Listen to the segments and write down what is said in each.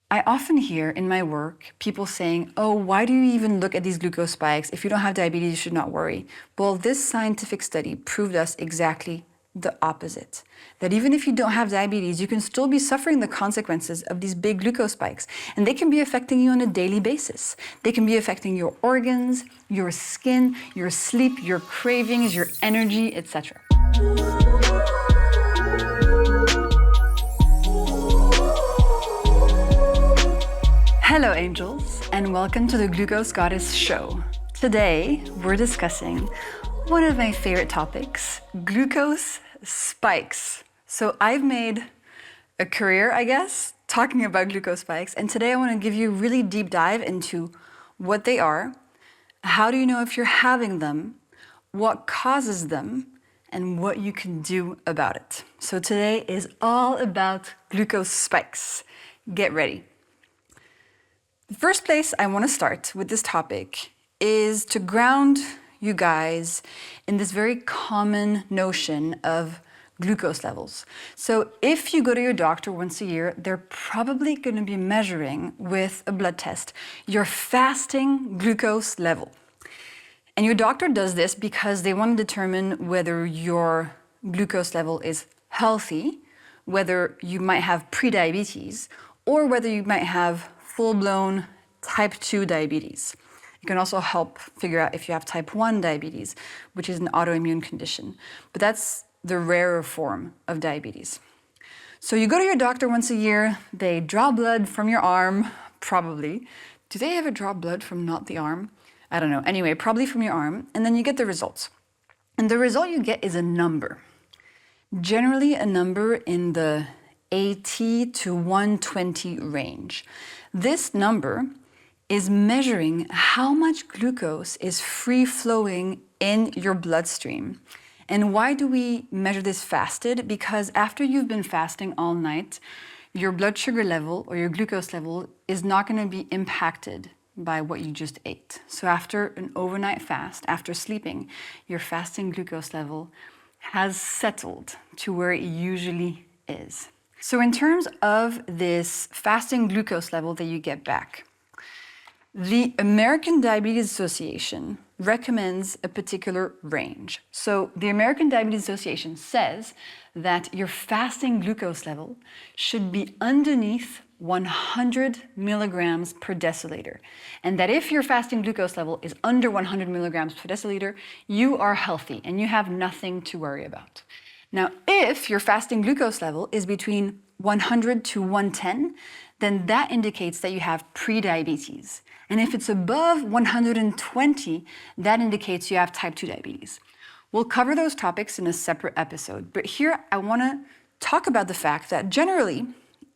I often hear in my work people saying, oh, why do you even look at these glucose spikes? If you don't have diabetes, you should not worry. Well, this scientific study proved us exactly the opposite. That even if you don't have diabetes, you can still be suffering the consequences of these big glucose spikes. And they can be affecting you on a daily basis. They can be affecting your organs, your skin, your sleep, your cravings, your energy, etc. Hello angels, and welcome to the Glucose Goddess Show. Today, we're discussing one of my favorite topics, glucose spikes. So I've made a career, I guess, talking about glucose spikes, and today I want to give you a really deep dive into what they are, how do you know if you're having them, what causes them, and what you can do about it. So today is all about glucose spikes. Get ready. The first place I want to start with this topic is to ground you guys in this very common notion of glucose levels. So if you go to your doctor once a year, they're probably going to be measuring with a blood test your fasting glucose level. And your doctor does this because they want to determine whether your glucose level is healthy, whether you might have prediabetes, or whether you might have full-blown type 2 diabetes. It can also help figure out if you have type 1 diabetes, which is an autoimmune condition. But that's the rarer form of diabetes. So you go to your doctor once a year, they draw blood from your arm, probably. Do they ever draw blood from not the arm? I don't know. Anyway, probably from your arm, and then you get the results. And the result you get is a number. Generally a number in the 80 to 120 range. This number is measuring how much glucose is free-flowing in your bloodstream. And why do we measure this fasted? Because after you've been fasting all night, your blood sugar level or your glucose level is not going to be impacted by what you just ate. So after an overnight fast, after sleeping, your fasting glucose level has settled to where it usually is. So in terms of this fasting glucose level that you get back, the American Diabetes Association recommends a particular range. So the American Diabetes Association says that your fasting glucose level should be underneath 100 milligrams per deciliter. And that if your fasting glucose level is under 100 milligrams per deciliter, you are healthy and you have nothing to worry about. Now, if your fasting glucose level is between 100 to 110, then that indicates that you have prediabetes. And if it's above 120, that indicates you have type 2 diabetes. We'll cover those topics in a separate episode, but here I want to talk about the fact that generally,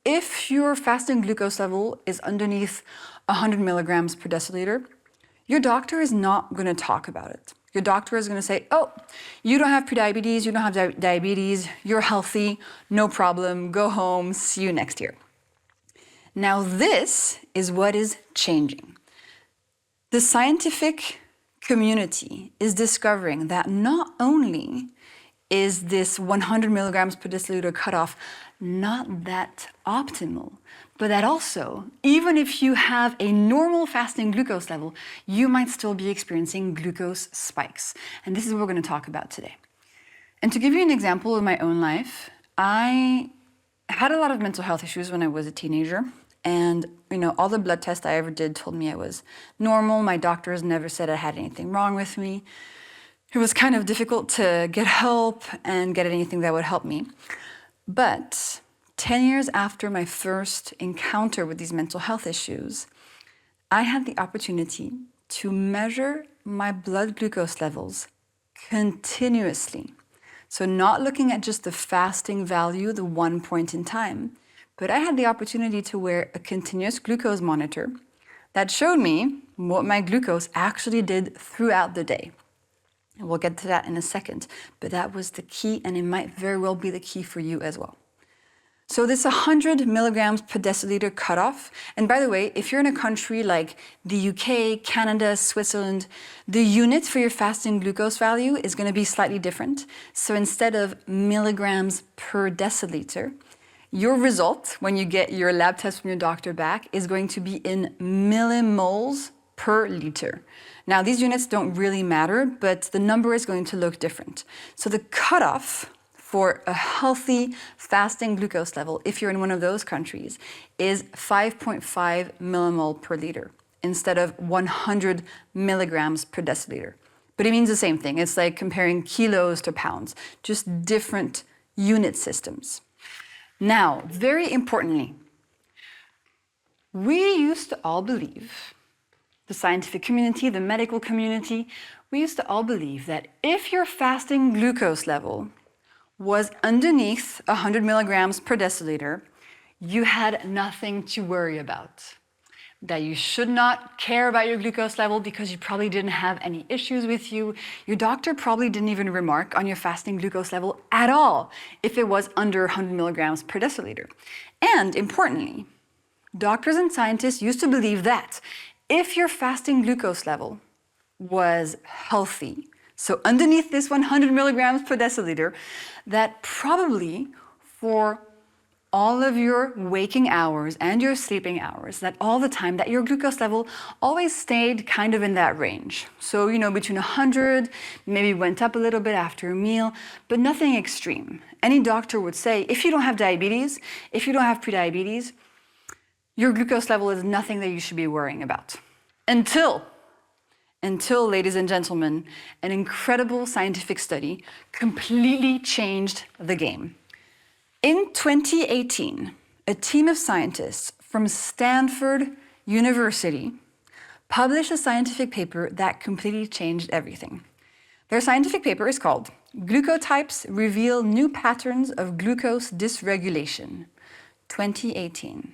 if your fasting glucose level is underneath 100 milligrams per deciliter, your doctor is not going to talk about it. Your doctor is going to say, oh, you don't have prediabetes, you don't have diabetes, you're healthy, no problem, go home, see you next year. Now this is what is changing. The scientific community is discovering that not only is this 100 milligrams per deciliter cutoff not that optimal, but that also, even if you have a normal fasting glucose level, you might still be experiencing glucose spikes. And this is what we're going to talk about today. And to give you an example of my own life, I had a lot of mental health issues when I was a teenager. And, all the blood tests I ever did told me I was normal. My doctors never said I had anything wrong with me. It was kind of difficult to get help and get anything that would help me. But 10 years after my first encounter with these mental health issues, I had the opportunity to measure my blood glucose levels continuously. So not looking at just the fasting value, the one point in time, but I had the opportunity to wear a continuous glucose monitor that showed me what my glucose actually did throughout the day. And we'll get to that in a second, but that was the key, and it might very well be the key for you as well. So this 100 milligrams per deciliter cutoff, and by the way, if you're in a country like the UK, Canada, Switzerland, the unit for your fasting glucose value is going to be slightly different. So instead of milligrams per deciliter, Your result, when you get your lab test from your doctor back, is going to be in millimoles per liter. Now, these units don't really matter, but the number is going to look different. So the cutoff for a healthy fasting glucose level, if you're in one of those countries, is 5.5 millimole per liter instead of 100 milligrams per deciliter. But it means the same thing. It's like comparing kilos to pounds, just different unit systems. Now, very importantly, we used to all believe, the scientific community, the medical community, we used to all believe that if your fasting glucose level was underneath 100 milligrams per deciliter, you had nothing to worry about. That you should not care about your glucose level because you probably didn't have any issues with you. Your doctor probably didn't even remark on your fasting glucose level at all if it was under 100 milligrams per deciliter. And importantly, doctors and scientists used to believe that if your fasting glucose level was healthy, so underneath this 100 milligrams per deciliter, that probably for all of your waking hours and your sleeping hours, that all the time, that your glucose level always stayed kind of in that range. So, between 100, maybe went up a little bit after a meal, but nothing extreme. Any doctor would say, if you don't have diabetes, if you don't have prediabetes, your glucose level is nothing that you should be worrying about. Until, ladies and gentlemen, an incredible scientific study completely changed the game. In 2018, a team of scientists from Stanford University published a scientific paper that completely changed everything. Their scientific paper is called Glucotypes Reveal New Patterns of Glucose Dysregulation, 2018.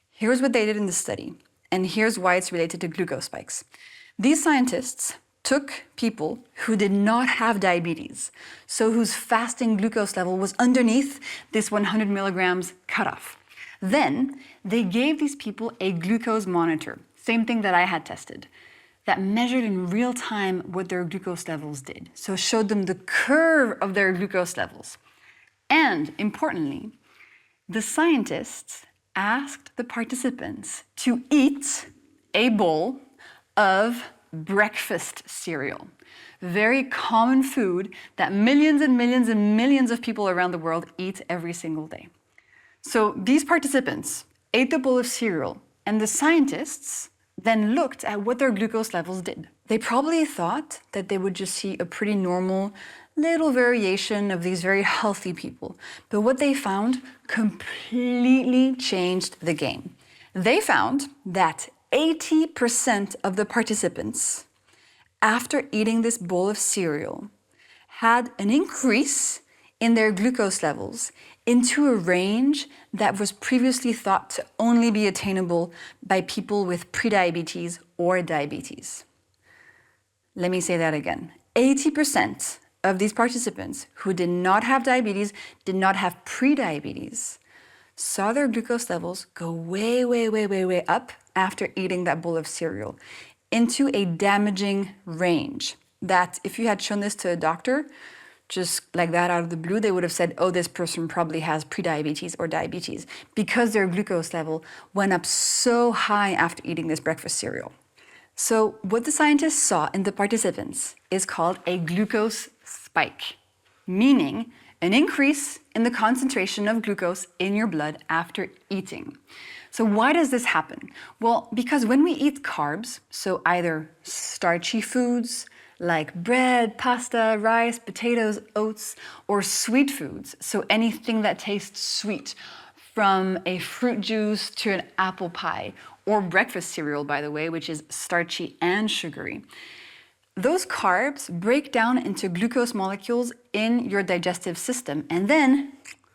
Here's what they did in the study, and here's why it's related to glucose spikes. These scientists took people who did not have diabetes, so whose fasting glucose level was underneath this 100 milligrams cutoff. Then they gave these people a glucose monitor, same thing that I had tested, that measured in real time what their glucose levels did. So showed them the curve of their glucose levels. And importantly, the scientists asked the participants to eat a bowl of breakfast cereal. Very common food that millions and millions and millions of people around the world eat every single day. So these participants ate the bowl of cereal, and the scientists then looked at what their glucose levels did. They probably thought that they would just see a pretty normal little variation of these very healthy people. But what they found completely changed the game. They found that 80% of the participants, after eating this bowl of cereal, had an increase in their glucose levels into a range that was previously thought to only be attainable by people with prediabetes or diabetes. Let me say that again. 80% of these participants who did not have diabetes, did not have prediabetes, saw their glucose levels go way, way, way, way, way up after eating that bowl of cereal into a damaging range that if you had shown this to a doctor, just like that out of the blue, they would have said, oh, this person probably has prediabetes or diabetes because their glucose level went up so high after eating this breakfast cereal. So what the scientists saw in the participants is called a glucose spike, meaning an increase in the concentration of glucose in your blood after eating. So why does this happen? Well, because when we eat carbs, so either starchy foods like bread, pasta, rice, potatoes, oats, or sweet foods, so anything that tastes sweet, from a fruit juice to an apple pie, or breakfast cereal, by the way, which is starchy and sugary. Those carbs break down into glucose molecules in your digestive system and then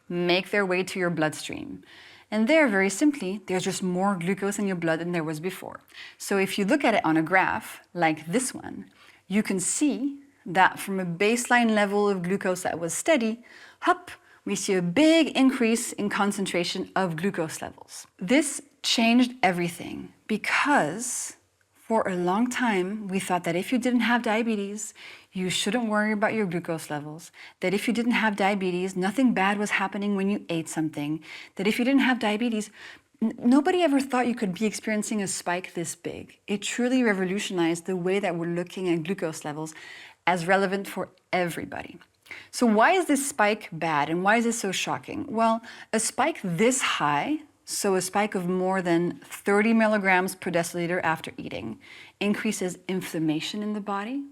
make their way to your bloodstream. And there, very simply, there's just more glucose in your blood than there was before. So if you look at it on a graph like this one, you can see that from a baseline level of glucose that was steady, we see a big increase in concentration of glucose levels. This changed everything because For a long time, we thought that if you didn't have diabetes, you shouldn't worry about your glucose levels, that if you didn't have diabetes, nothing bad was happening when you ate something, that if you didn't have diabetes, nobody ever thought you could be experiencing a spike this big. It truly revolutionized the way that we're looking at glucose levels as relevant for everybody. So why is this spike bad and why is it so shocking? Well, a spike this high, so a spike of more than 30 milligrams per deciliter after eating, increases inflammation in the body.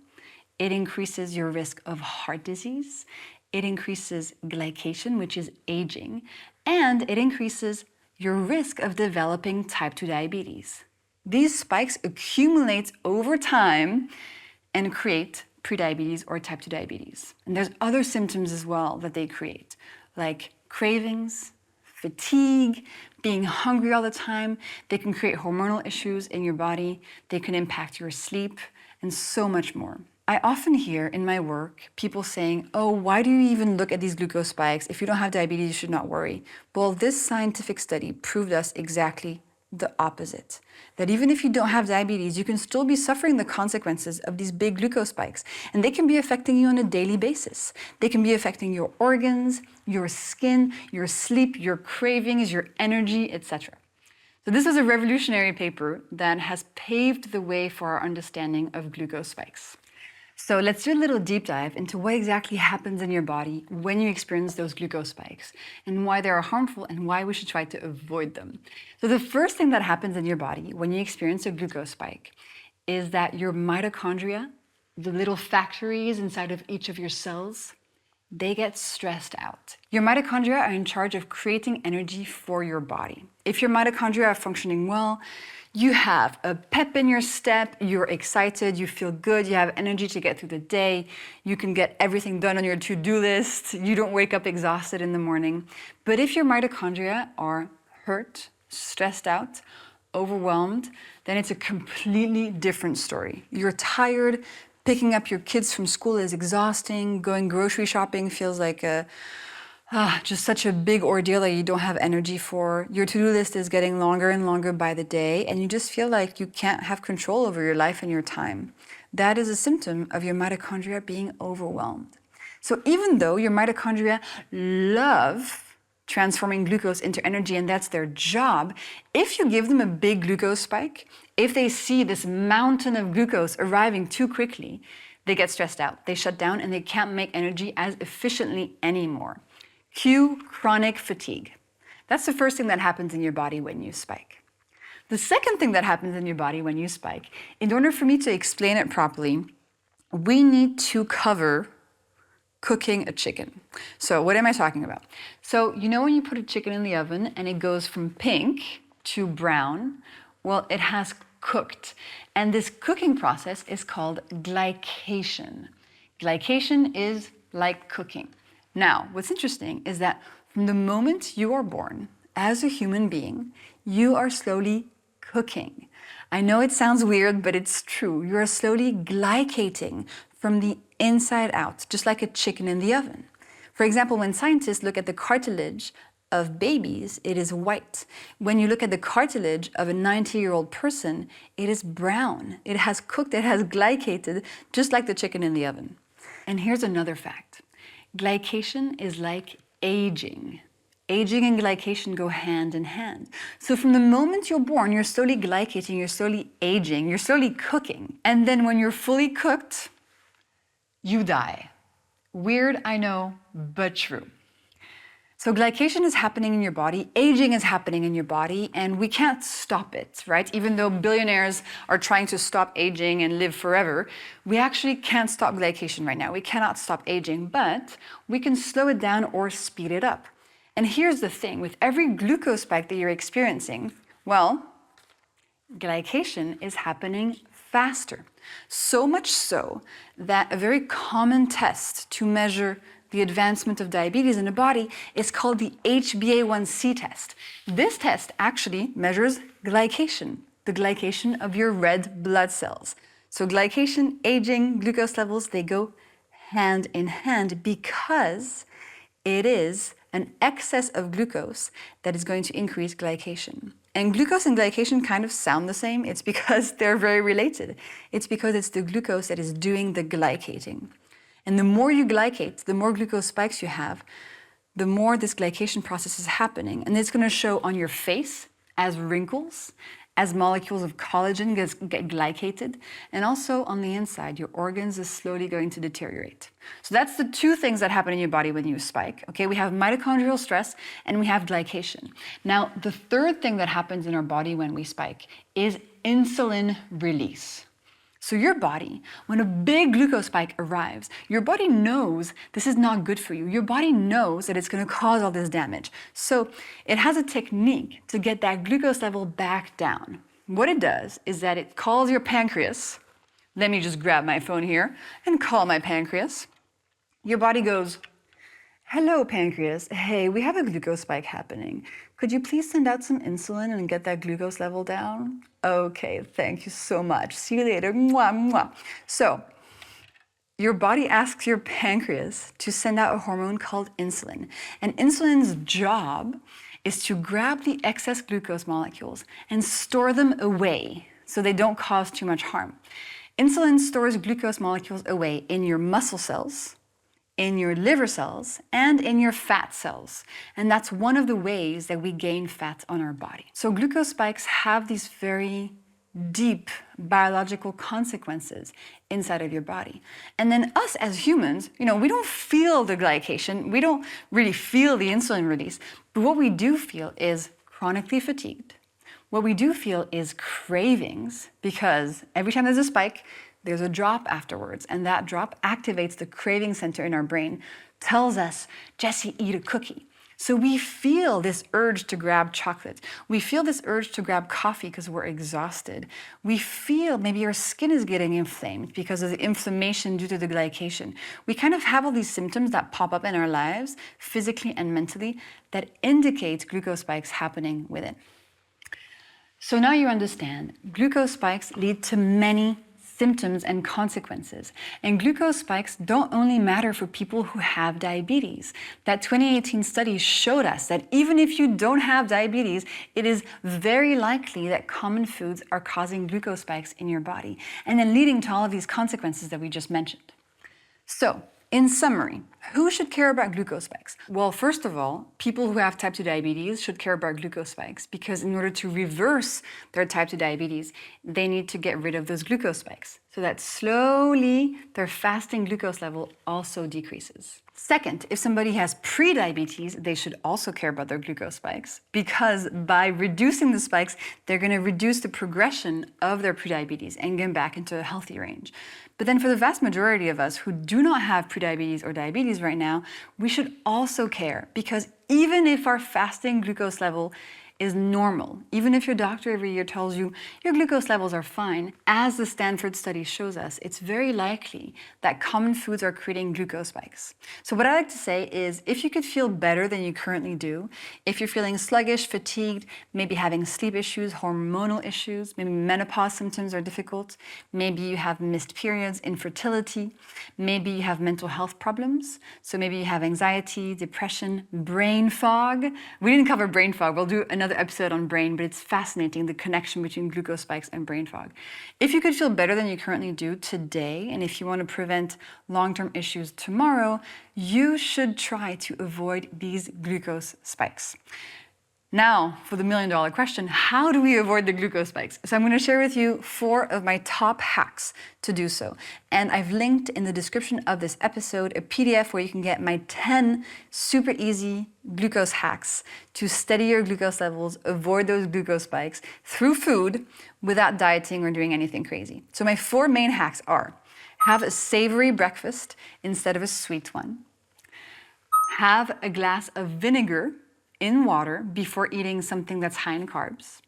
It increases your risk of heart disease. It increases glycation, which is aging, and it increases your risk of developing type 2 diabetes. These spikes accumulate over time and create prediabetes or type 2 diabetes. And there's other symptoms as well that they create, like cravings, fatigue, being hungry all the time. They can create hormonal issues in your body. They can impact your sleep and so much more. I often hear in my work people saying, oh, why do you even look at these glucose spikes? If you don't have diabetes, you should not worry. Well, this scientific study proved us exactly the opposite. That even if you don't have diabetes, you can still be suffering the consequences of these big glucose spikes. And they can be affecting you on a daily basis. They can be affecting your organs, your skin, your sleep, your cravings, your energy, etc. So this was a revolutionary paper that has paved the way for our understanding of glucose spikes. So let's do a little deep dive into what exactly happens in your body when you experience those glucose spikes and why they are harmful and why we should try to avoid them. So the first thing that happens in your body when you experience a glucose spike is that your mitochondria, the little factories inside of each of your cells, they get stressed out. Your mitochondria are in charge of creating energy for your body. If your mitochondria are functioning well, you have a pep in your step, you're excited, you feel good, you have energy to get through the day, you can get everything done on your to-do list, you don't wake up exhausted in the morning. But if your mitochondria are hurt, stressed out, overwhelmed, then it's a completely different story. You're tired, picking up your kids from school is exhausting, going grocery shopping feels like just such a big ordeal that you don't have energy for. Your to-do list is getting longer and longer by the day, and you just feel like you can't have control over your life and your time. That is a symptom of your mitochondria being overwhelmed. So even though your mitochondria love transforming glucose into energy, and that's their job, if you give them a big glucose spike, if they see this mountain of glucose arriving too quickly, they get stressed out, they shut down, and they can't make energy as efficiently anymore. Cue chronic fatigue. That's the first thing that happens in your body when you spike. The second thing that happens in your body when you spike, in order for me to explain it properly, we need to cover cooking a chicken. So what am I talking about? So you know when you put a chicken in the oven and it goes from pink to brown, well, it has cooked. And this cooking process is called glycation. Glycation is like cooking. Now, what's interesting is that from the moment you are born, as a human being, you are slowly cooking. I know it sounds weird, but it's true. You are slowly glycating from the inside out, just like a chicken in the oven. For example, when scientists look at the cartilage of babies, it is white. When you look at the cartilage of a 90-year-old person, it is brown. It has cooked, it has glycated, just like the chicken in the oven. And here's another fact. Glycation is like aging. Aging and glycation go hand in hand. So from the moment you're born, you're slowly glycating, you're slowly aging, you're slowly cooking. And then when you're fully cooked, you die. Weird, I know, but true. So glycation is happening in your body, aging is happening in your body, and we can't stop it, right? Even though billionaires are trying to stop aging and live forever, we actually can't stop glycation right now. We cannot stop aging, but we can slow it down or speed it up. And here's the thing, with every glucose spike that you're experiencing, well, glycation is happening faster. So much so that a very common test to measure the advancement of diabetes in the body is called the HbA1c test. This test actually measures glycation, the glycation of your red blood cells. So glycation, aging, glucose levels, they go hand in hand because it is an excess of glucose that is going to increase glycation. And glucose and glycation kind of sound the same. It's because they're very related. It's because it's the glucose that is doing the glycating. And the more you glycate, the more glucose spikes you have, the more this glycation process is happening. And it's going to show on your face as wrinkles, as molecules of collagen get glycated, and also on the inside, your organs is slowly going to deteriorate. So that's the two things that happen in your body when you spike. Okay, we have mitochondrial stress and we have glycation. Now, the third thing that happens in our body when we spike is insulin release. So your body, when a big glucose spike arrives, your body knows this is not good for you. Your body knows that it's going to cause all this damage. So it has a technique to get that glucose level back down. What it does is that it calls your pancreas. Let me just grab my phone here and call my pancreas. Your body goes, "Hello, pancreas. Hey, we have a glucose spike happening. Could you please send out some insulin and get that glucose level down?" "Okay, thank you so much. See you later. Mwah, mwah." So, your body asks your pancreas to send out a hormone called insulin. And insulin's job is to grab the excess glucose molecules and store them away so they don't cause too much harm. Insulin stores glucose molecules away in your muscle cells, in your liver cells, and in your fat cells. And that's one of the ways that we gain fat on our body. So glucose spikes have these very deep biological consequences inside of your body. And then us as humans, we don't feel the glycation, we don't really feel the insulin release, but what we do feel is chronically fatigued. What we do feel is cravings, because every time there's a spike, there's a drop afterwards, and that drop activates the craving center in our brain, tells us, "Jessie, eat a cookie." So we feel this urge to grab chocolate. We feel this urge to grab coffee because we're exhausted. We feel maybe our skin is getting inflamed because of the inflammation due to the glycation. We kind of have all these symptoms that pop up in our lives, physically and mentally, that indicate glucose spikes happening within. So now you understand, glucose spikes lead to many symptoms and consequences. And glucose spikes don't only matter for people who have diabetes. That 2018 study showed us that even if you don't have diabetes, it is very likely that common foods are causing glucose spikes in your body and then leading to all of these consequences that we just mentioned. So, in summary, who should care about glucose spikes? Well, first of all, people who have type 2 diabetes should care about glucose spikes because in order to reverse their type 2 diabetes, they need to get rid of those glucose spikes so that slowly their fasting glucose level also decreases. Second, if somebody has pre-diabetes, they should also care about their glucose spikes because by reducing the spikes, they're going to reduce the progression of their pre-diabetes and get back into a healthy range. But then for the vast majority of us who do not have pre-diabetes or diabetes right now, we should also care because even if our fasting glucose level is normal, even if your doctor every year tells you your glucose levels are fine, as the Stanford study shows us, it's very likely that common foods are creating glucose spikes. So what I like to say is if you could feel better than you currently do, if you're feeling sluggish, fatigued, maybe having sleep issues, hormonal issues, maybe menopause symptoms are difficult, maybe you have missed periods, infertility, maybe you have mental health problems, so maybe you have anxiety, depression, brain fog. We didn't cover brain fog, we'll do another episode on brain, but it's fascinating, the connection between glucose spikes and brain fog. If you could feel better than you currently do today, and if you want to prevent long-term issues tomorrow, you should try to avoid these glucose spikes. Now, for the million-dollar question, how do we avoid the glucose spikes? So I'm going to share with you 4 of my top hacks to do so. And I've linked in the description of this episode a PDF where you can get my 10 super easy glucose hacks to steady your glucose levels, avoid those glucose spikes through food without dieting or doing anything crazy. So my 4 main hacks are: have a savory breakfast instead of a sweet one. Have a glass of vinegar in water before eating something that's high in carbs.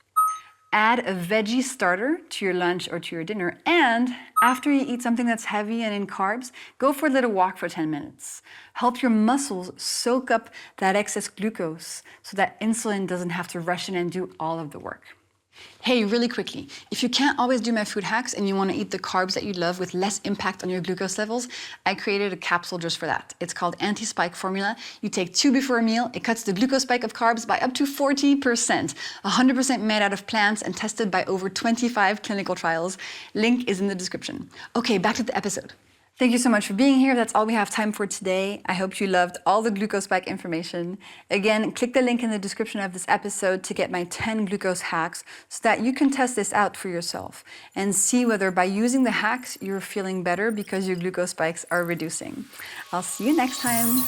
Add a veggie starter to your lunch or to your dinner. And after you eat something that's heavy and in carbs, go for a little walk for 10 minutes. Help your muscles soak up that excess glucose so that insulin doesn't have to rush in and do all of the work. Hey, really quickly, if you can't always do my food hacks and you want to eat the carbs that you love with less impact on your glucose levels, I created a capsule just for that. It's called Anti-Spike Formula. You take 2 before a meal. It cuts the glucose spike of carbs by up to 40%. 100% made out of plants and tested by over 25 clinical trials. Link is in the description. Okay, back to the episode. Thank you so much for being here. That's all we have time for today. I hope you loved all the glucose spike information. Again, click the link in the description of this episode to get my 10 glucose hacks so that you can test this out for yourself and see whether by using the hacks you're feeling better because your glucose spikes are reducing. I'll see you next time.